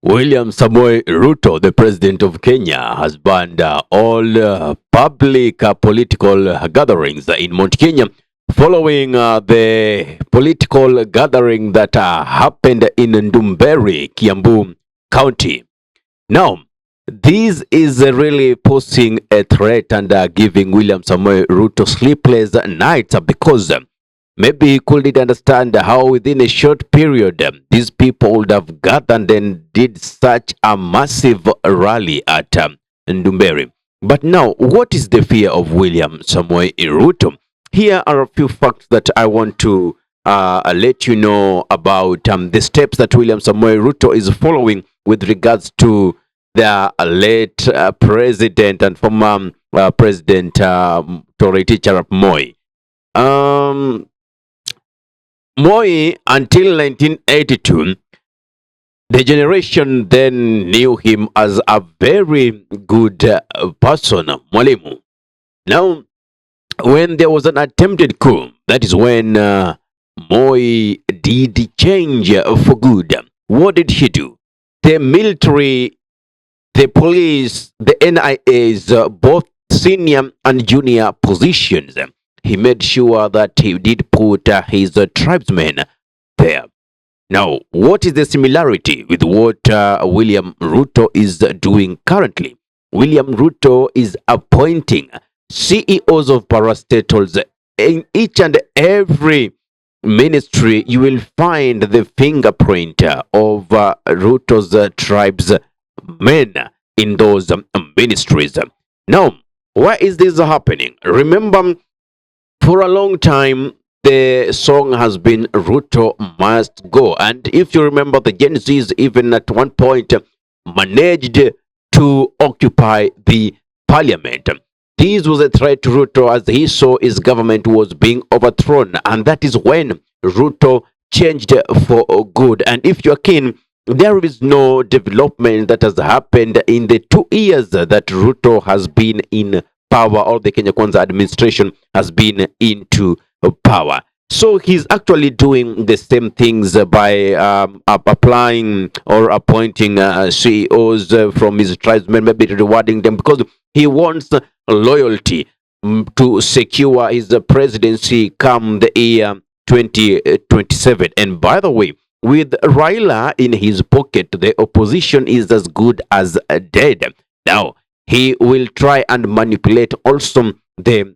William Samoei Ruto, the president of Kenya, has banned all public political gatherings in Mount Kenya following the political gathering that happened in Ndumberi, Kiambu County. Now, this is really posing a threat and giving William Samoei Ruto sleepless nights because maybe he couldn't understand how within a short period these people would have gathered and did such a massive rally at Ndumberi. But now, what is the fear of William Samoei Ruto? Here are a few facts that I want to let you know about the steps that William Samoei Ruto is following with regards to the late president and former president Toreti Charap Moi. Moi, until 1982, the generation then knew him as a very good person, Mwalimu. Now, when there was an attempted coup, that is when Moi did change for good. What did he do? The military, the police, the NIAs, both senior and junior positions, he made sure that he did put his tribesmen there. Now, what is the similarity with what William Ruto is doing currently? William Ruto is appointing CEOs of parastatals. In each and every ministry, you will find the fingerprint of Ruto's tribesmen in those ministries. Now, why is this happening? Remember, for a long time, the song has been Ruto must go. And if you remember, the Gen Zs even at one point managed to occupy the parliament. This was a threat to Ruto as he saw his government was being overthrown. And that is when Ruto changed for good. And if you're keen, there is no development that has happened in the 2 years that Ruto has been in power, or the Kenya Kwanza administration has been into power. So he's actually doing the same things by applying or appointing CEOs from his tribesmen, maybe rewarding them because he wants loyalty to secure his presidency come the year 2027. And by the way, with Raila in his pocket, the opposition is as good as dead. Now, he will try and manipulate also the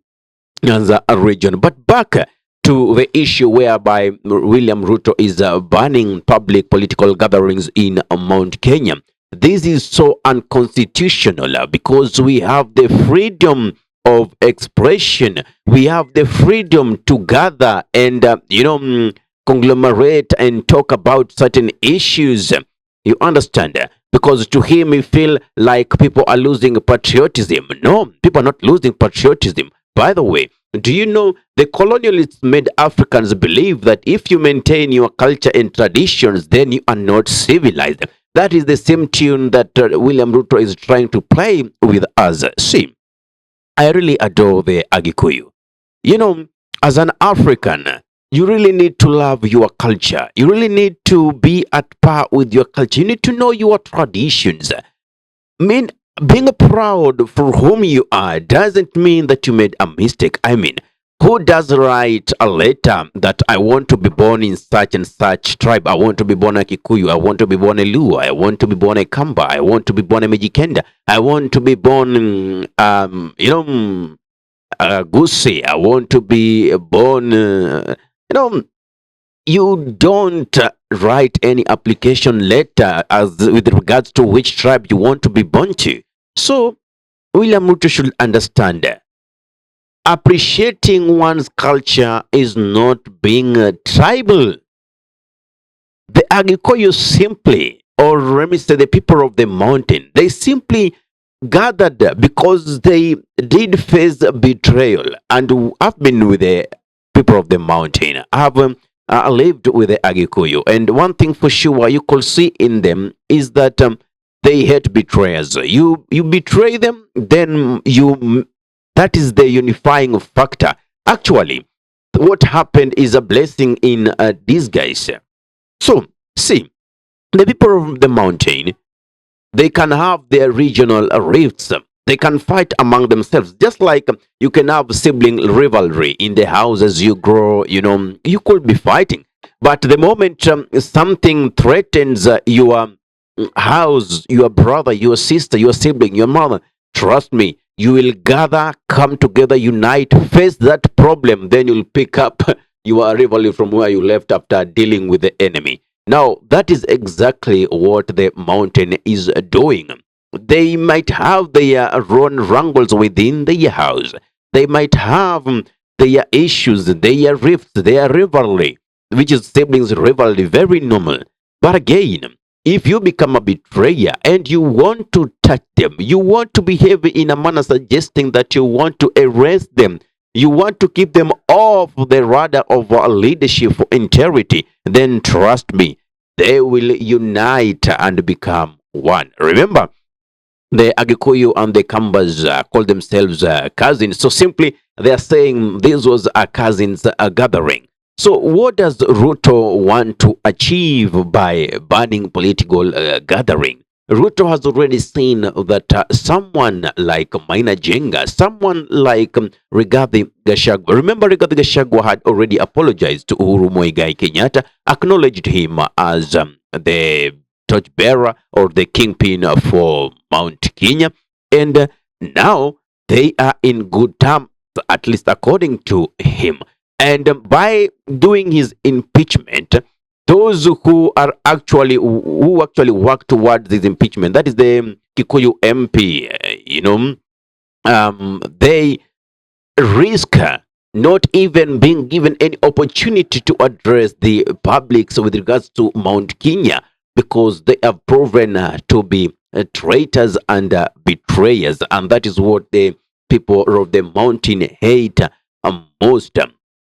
Nyanza region. But back to the issue whereby William Ruto is banning public political gatherings in Mount Kenya. This is so unconstitutional because we have the freedom of expression. We have the freedom to gather and, conglomerate and talk about certain issues. You understand? Because to him, he feel like people are losing patriotism. No, people are not losing patriotism. By the way, do you know the colonialists made Africans believe that if you maintain your culture and traditions, then you are not civilized? That is the same tune that William Ruto is trying to play with us. See, I really adore the Agikuyu. You know, as an African, you really need to love your culture. You really need to be at par with your culture. You need to know your traditions. I mean, being proud for whom you are doesn't mean that you made a mistake. I mean, who does write a letter that I want to be born in such and such tribe? I want to be born a Kikuyu. I want to be born a Luo. I want to be born a Kamba. I want to be born a Mijikenda. I want to be born, Gusii. I want to be born, you don't write any application letter as with regards to which tribe you want to be born to. So, William Ruto should understand appreciating one's culture is not being tribal. The Agikoyo simply, or let me say the people of the mountain, they simply gathered because they did face betrayal. And I've been with the people of the mountain. I've lived with the Agikuyu, and one thing for sure you could see in them is that they hate betrayers. You betray them, then that is the unifying factor. Actually, what happened is a blessing in disguise. So, see, The people of the mountain, they can have their regional rifts. They can fight among themselves, just like you can have sibling rivalry in the house as you grow. You could be fighting, but the moment something threatens your house, your brother, your sister, your sibling, your mother, trust me, you will gather, come together, unite, face that problem. Then you'll pick up your rivalry from where you left after dealing with the enemy. Now, that is exactly what the mountain is doing. They might have their own wrangles within their house. They might have their issues, their rifts, their rivalry, which is siblings rivalry, very normal. But again, if you become a betrayer and you want to touch them, you want to behave in a manner suggesting that you want to erase them, you want to keep them off the radar of leadership for integrity, then trust me, they will unite and become one. Remember, the Agikuyu and the Kambas call themselves cousins. So simply, they are saying this was a cousins gathering. So what does Ruto want to achieve by banning political gathering? Ruto has already seen that someone like Maina Jenga, someone like Rigathi Gachagua. Remember, Rigathi Gachagua had already apologized to Uhuru Muigai Kenyatta, acknowledged him as the torchbearer or the kingpin for Mount Kenya, and now they are in good terms, at least according to him. And by doing his impeachment, those who actually work towards this impeachment, that is the Kikuyu MP, they risk not even being given any opportunity to address the public with regards to Mount Kenya, because they have proven to be traitors and betrayers, and that is what the people of the mountain hate most.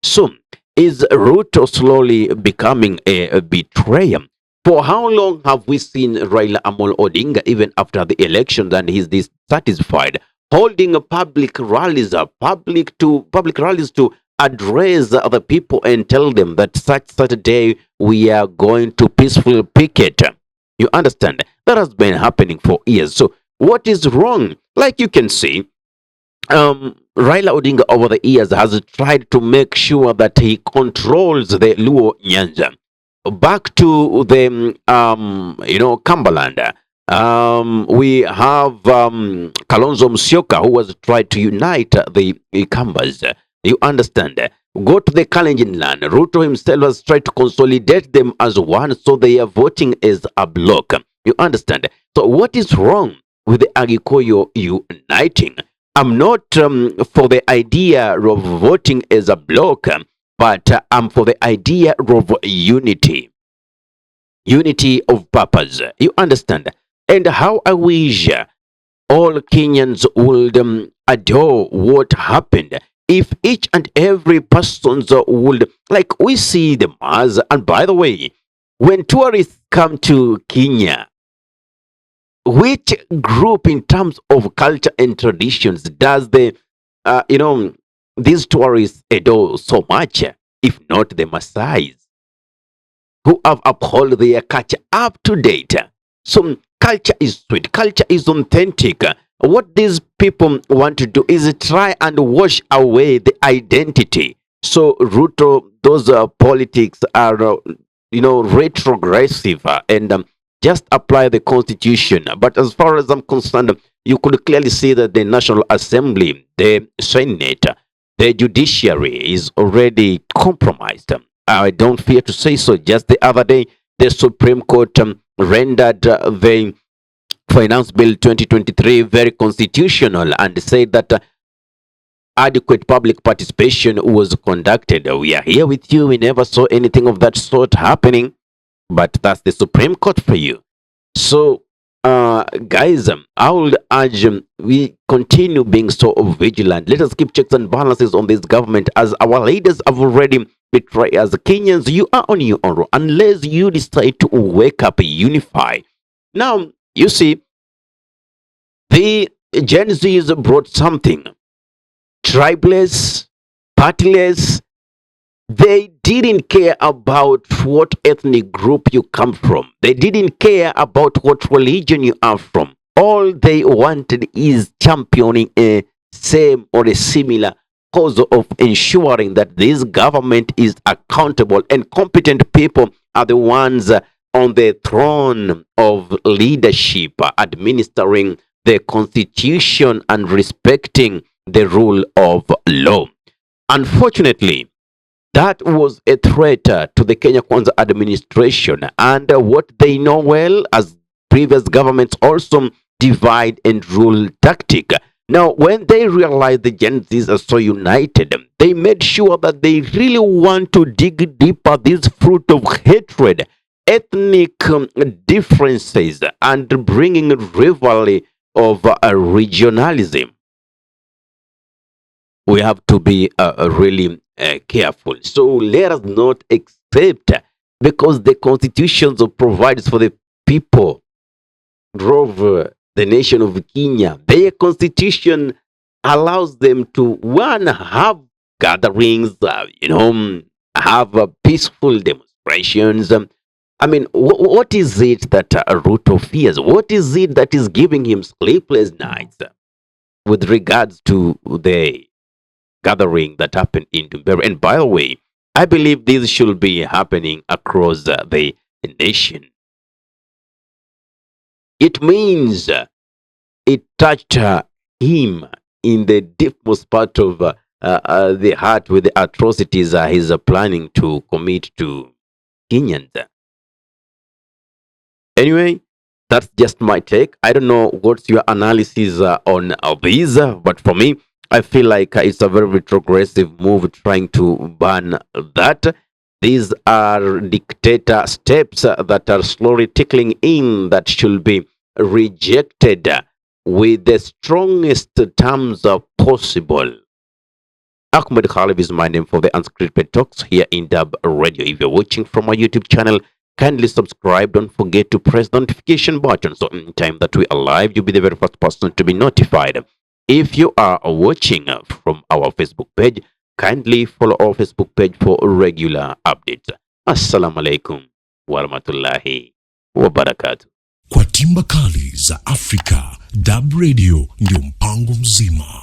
So, is Ruto slowly becoming a betrayer? For how long have we seen Raila Amolo Odinga, even after the election, and he's dissatisfied, holding public rallies, public rallies to address the people and tell them that such a day we are going to peaceful picket? You understand? That has been happening for years. So what is wrong? Like you can see, Raila Odinga over the years has tried to make sure that he controls the Luo Nyanja. Back to the Cumberland. We have Kalonzo Musyoka, who was trying to unite the Kambas. You understand? Go to the Kalenjin land. Ruto himself has tried to consolidate them as one, so they are voting as a block. You understand? So what is wrong with the Agikoyo uniting? I'm not for the idea of voting as a block, but I'm for the idea of unity of purpose. You understand? And how I wish all Kenyans would adore what happened if each and every person would, like we see the mass. And by the way, when tourists come to Kenya, which group in terms of culture and traditions does these tourists adore so much, if not the Maasais, who have upheld their culture up to date? So culture is sweet, culture is authentic. What these people want to do is try and wash away the identity. So Ruto, those politics are retrogressive, and just apply the constitution. But as far as I'm concerned, you could clearly see that the National Assembly, the Senate, the judiciary is already compromised. I don't fear to say so. Just the other day, the Supreme Court rendered the Finance Bill 2023 very constitutional and said that adequate public participation was conducted. We are here with you. We never saw anything of that sort happening. But that's the Supreme Court for you. So, guys, I would urge we continue being so vigilant. Let us keep checks and balances on this government, as our leaders have already betrayed us. Kenyans, you are on your own unless you decide to wake up, unify. Now, you see, the Gen Zs brought something tribeless, partyless, They didn't care about what ethnic group you come from. They didn't care about what religion you are from. All they wanted is championing a same or a similar cause of ensuring that this government is accountable and competent people are the ones on the throne of leadership, administering the constitution and respecting the rule of law. Unfortunately, that was a threat to the Kenya Kwanza administration, and what they know well as previous governments also divide and rule tactic. Now, when they realized the Gen Zs are so united, they made sure that they really want to dig deeper this fruit of hatred, ethnic differences, and bringing rivalry of regionalism. We have to be really careful. So let us not accept, because the constitution provides for the people drove the nation of Kenya. Their constitution allows them to one have gatherings, have peaceful demonstrations. I mean, what is it that Ruto fears? What is it that is giving him sleepless nights with regards to the gathering that happened in Ndumberi? And by the way, I believe this should be happening across the nation. It means it touched him in the deepest part of the heart with the atrocities he's planning to commit to Kenyans. Anyway, that's just my take. I don't know what's your analysis on these, but for me, I feel like it's a very retrogressive move trying to ban that. These are dictator steps that are slowly tickling in that should be rejected with the strongest terms possible. Ahmed Khalif is my name for the Unscripted Talks here in DURB Radio. If you're watching from my YouTube channel, kindly subscribe. Don't forget to press the notification button so in time that we are live, you'll be the very first person to be notified. If you are watching from our Facebook page, kindly follow our Facebook page for regular updates. Assalamu alaikum warahmatullahi wabarakatuh. Kwa timba kali za Afrika, DURB Radio ndio mpango mzima.